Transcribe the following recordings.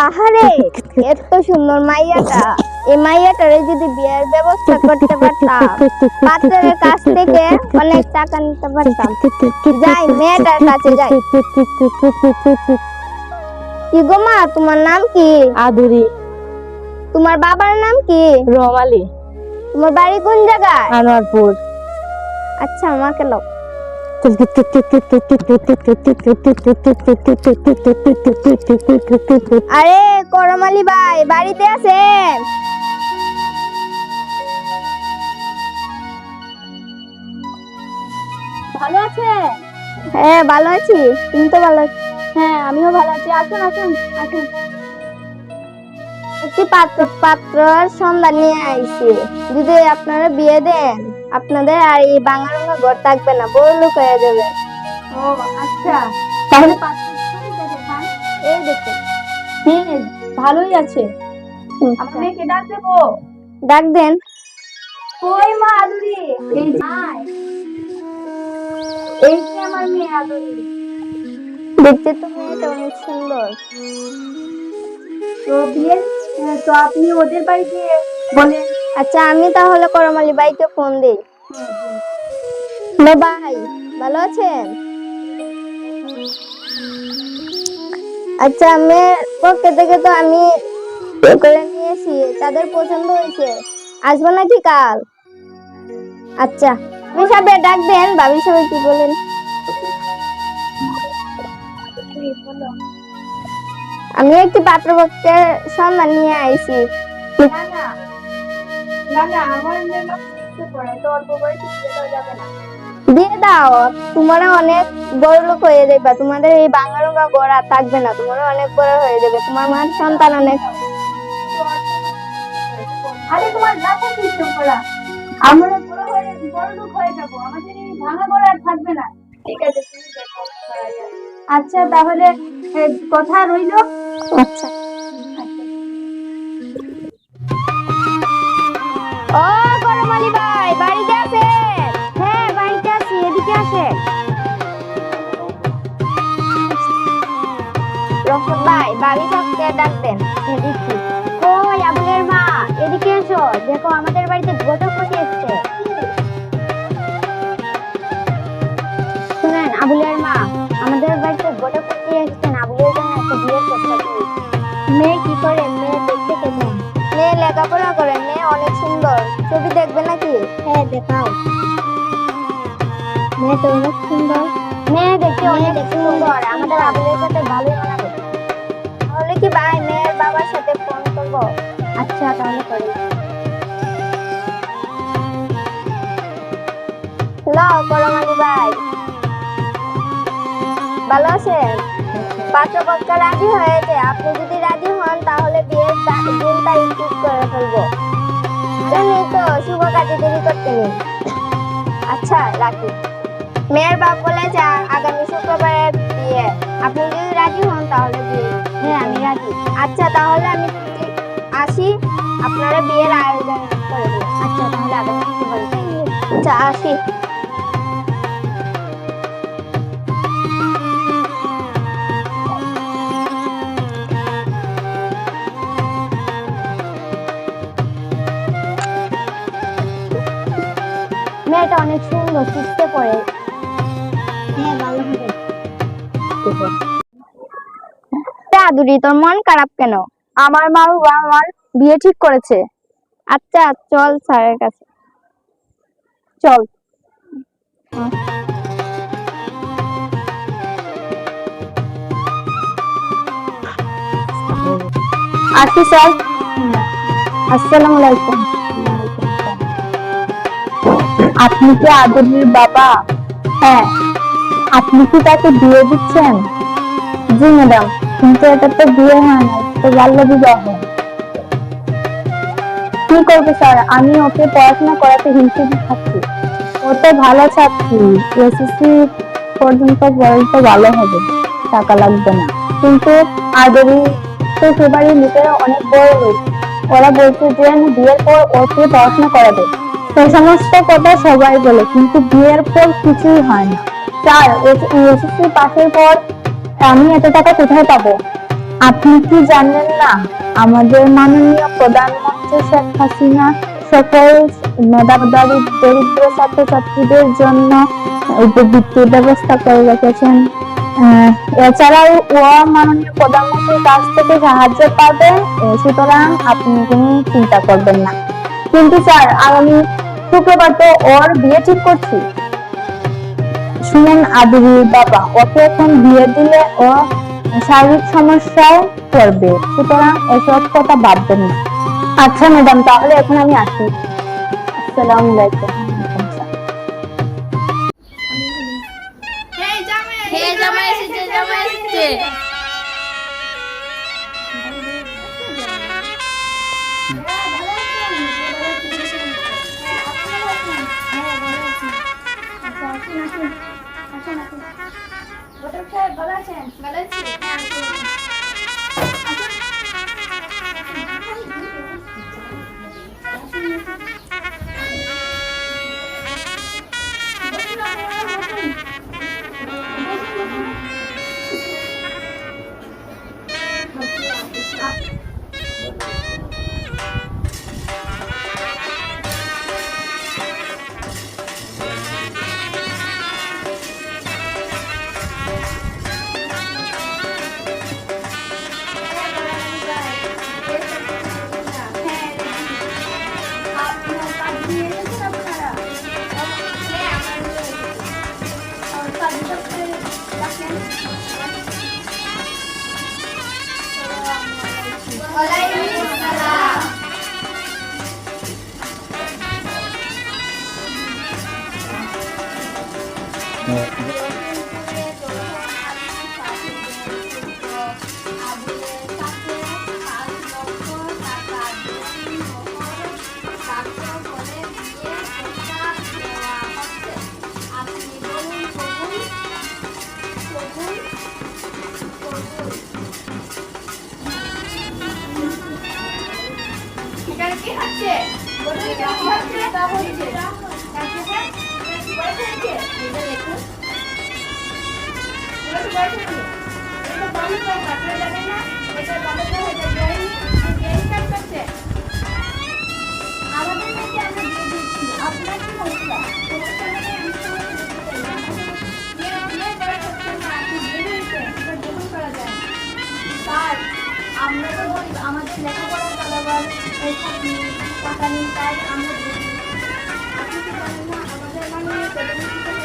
আহারে, এত সুন্দর মাইয়াটা, এই মাইয়াটারে যদি বিয়ের ব্যবস্থা করতে পারতাম, পাত্রের কাছ থেকে অনেক টাকা নিতে পারতাম। যাই, মেয়েটার কাছে যাই। কি গো মা, তোমার নাম কি? আদুরি। তোমার বাবার নাম কি? রমালি। তোমার বাড়ি কোন জায়গায়? আনোয়ারপুর। আচ্ছা, আমাকে লাও। আরে করমালি ভাই, বাড়িতে আছেন? ভালো আছে? হ্যাঁ, ভালো আছি। তুমি তো ভালো আছো? হ্যাঁ, আমিও ভালো আছি। আসুন আসুন আসুন। একটি পাত্রের সন্ধান নিয়ে আইছি। যদি আপনারা বিয়ে দেন, আপনাদের আর এই বাঙারঙ্গা ঘর থাকবে না, বড় লোক হয়ে যাবে। ও আচ্ছা, তাহলে দেখান। এই দেখুন। হ্যাঁ, ভালোই আছে। আমার মেয়েকে ডাক দেবো? ডাক দেন। কই মা আদুরি? এই যাই। এই যে আমার মেয়ে আদুরি। দেখতে তো মেয়েটা অনেক সুন্দর। তো আপনি ওদের বাড়িতে বলেন। আচ্ছা, আমি তাহলে করমালি ভাইকে ফোন দিই। হ্যালো ভাই, ভালো আছেন? আচ্ছা, মেয়ের পক্ষে থেকে তো আমি করে নিয়েছি, তাদের পছন্দ হয়েছে। আসবো নাকি কাল? আচ্ছা, ভাবি সাহেব ডাক দেন। ভাবি সাহেব কি বলেন? আমি একটি পাত্রপক্ষের সন্ধান নিয়ে আইছি। দিয়ে দাও, তোমরা অনেক বড় লোক হয়ে যাবে। তোমাদের এই বাঙারঙ্গা ঘর আর থাকবে না, তোমরা অনেক বড় হয়ে যাবে। তোমার মার সন্তান অনেক। আরে তোমার রাখা সিস্টেম করা, আমরা বড় লোক হয়ে যাবো, আমাদের এই ভাঙা ঘর আর থাকবে না। ঠিক আছে, তুমি দেখো করা যায়। আচ্ছা, তাহলে কথা রইলো। আচ্ছা। ও করমালি ভাই, বাড়িতে আছেন? হ্যাঁ, বাড়িতে আছি, এদিকে আসেন। রফত ভাই, ভাবি সাহেবকে ডাক দেন। এদিকে। কই আবুলের মা, এদিকে এসো। দেখো, আমাদের বাড়িতে ঘটকপতি এসেছে। শুনেন আবুলের মা, আমাদের বাড়িতে ঘটকপতি এসেছেন। আবুলের জন্য একটা বিয়ের প্রস্তাব দিয়েছে। মেয়ে কি করে? মেয়ে দেখতে কেমন? মেয়ে লেখাপড়া করে, মেয়ে অনেক সুন্দর। ছবি দেখবে নাকি? হ্যাঁ, দেখাও। মেয়ে তো অনেক সুন্দর। মেয়ে দেখতে অনেক সুন্দর, আমাদের আবুলের সাথে ভালোই মানাবে। তাহলে কি ভাই মেয়ের বাবার সাথে ফোন করব? আচ্ছা, তাহলে করি। হ্যালো করমালি ভাই, ভালো আছেন? পাত্রপক্ষ রাজি হয়েছে। আপনি যদি রাজি হন তাহলে বিয়ের দিনটা ঠিক করে ফেলবো। জানি তো, শুভ কাজে দেরি করতে নেই। আচ্ছা, রাখি। মেয়ের বাপ বলেছে আগামী শুক্রবারে বিয়ে। আপনি যদি রাজি হন তাহলে বিয়ে। হ্যাঁ, আমি রাজি। আচ্ছা, তাহলে আমি আসি, আপনারা বিয়ের আয়োজন করে দিন। আচ্ছা, তাহলে আগামী শুক্রবারে। আচ্ছা, আসি। মেয়েটা অনেক সুন্দর, শিখতে পড়ে। হ্যাঁ, ভালো হবে। আদুরি, তোর মন খারাপ কেন? আমার মা বাবা আমার বিয়ে ঠিক করেছে। আচ্ছা, চল স্যারের কাছে। চল। আসি স্যার। আসসালামু আলাইকুম। আপনি কি আদুরির বাবা? হ্যাঁ। আপনি কি তাকে বিয়ে দিচ্ছেন? জি ম্যাডাম, কিন্তু এটা তো বিয়ে হয় না, তো বাল্য বিবাহ। কি করবে স্যার, আমি ওকে পড়াশোনা করাতে হিমশিম খাচ্ছি। ও তো ভালো ছাত্রী, এসএসসি পর্যন্ত পড়লে তো ভালো হবে, টাকা লাগবে না। কিন্তু আদরি শ্বশুরবাড়ির লোকেরা অনেক বড় লোক, ওরা বলছে যে বিয়ের পর ওকে পড়াশোনা করাবে। এই সমস্ত কথা সবাই বলে, কিন্তু বিয়ের পর কিছুই হয় না। স্যার, এসএসসি পাশের পর আমি এত টাকা কোথায় পাবো? আপনি কি জানেন না আমাদের মাননীয় প্রধানমন্ত্রী শেখ হাসিনা সকল মেধাবী দরিদ্র ছাত্রছাত্রীদের জন্য বৃত্তির ব্যবস্থা করে রেখেছেন। এছাড়াও ও মাননীয় প্রধানমন্ত্রীর কাছ থেকে সাহায্য পাবে, সুতরাং আপনি কোনো চিন্তা করবেন না। কিন্তু স্যার, আগামী শুক্রবার তো ওর বিয়ে ঠিক করছি। শুনেন আদুরি বাবা, ওকে এখন বিয়ে দিলে ও শারীরিক সমস্যায় পড়বে, সুতরাং এসব কথা ভাববেন না। আচ্ছা ম্যাডাম, তাহলে এখন আমি আসি। আসসালামু আলাইকুম। জামাই এসেছে। ভালো আছেন? আমরা তো গরিব, আমাদের লেখাপড়া চালাবার টাকা নেই, তাই আমরা আপনি কি জানেন না আমাদের মাননীয় প্রধানমন্ত্রী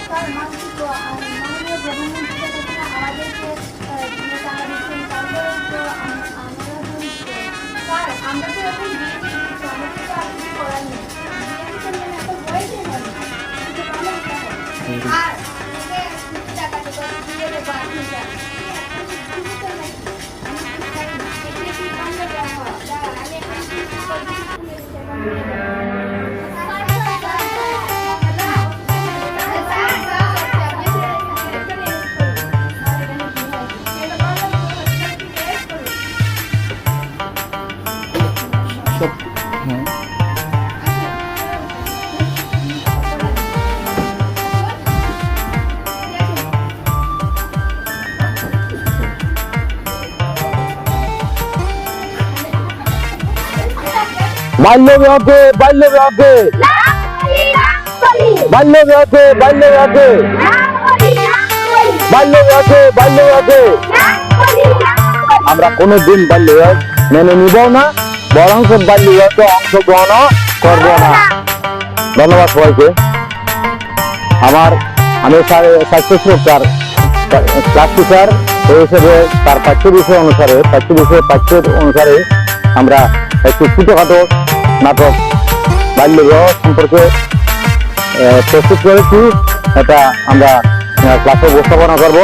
তার মানসিক মাননীয় প্রধানমন্ত্রীর কাছে আমাদেরকে টাকা দিচ্ছেন, তারপরে তো স্যার আমরা তো এখন বিয়ে দিচ্ছি, আমাদের তো আর কিছু করার নেই, বিয়ে দিতে গেলে এত বয়সে হবে আর টাকা তো দিয়ে দেবো আপনি বাল্য বিবাহে বাল্য বিবাহে বাল্য বিবাহে বাল্য বিবাহে বাল্য বিবাহে বাল্য বিবাহে আমরা কোনোদিন বাল্য বিবাহ মেনে নিব না, বরং বাল্য বিবাহে অংশগ্রহণ করব না। ধন্যবাদ সবাইকে। আমি স্বাস্থ্য সুরক্ষার ক্লাস টিচার এই হিসেবে তার পাঠ্য বিষয় অনুসারে আমরা একটি ছোটখাটো নাটক বাল্য বিবাহ সম্পর্কে প্রস্তুত করেছি। এটা আমরা ক্লাসে উপস্থাপনা করব।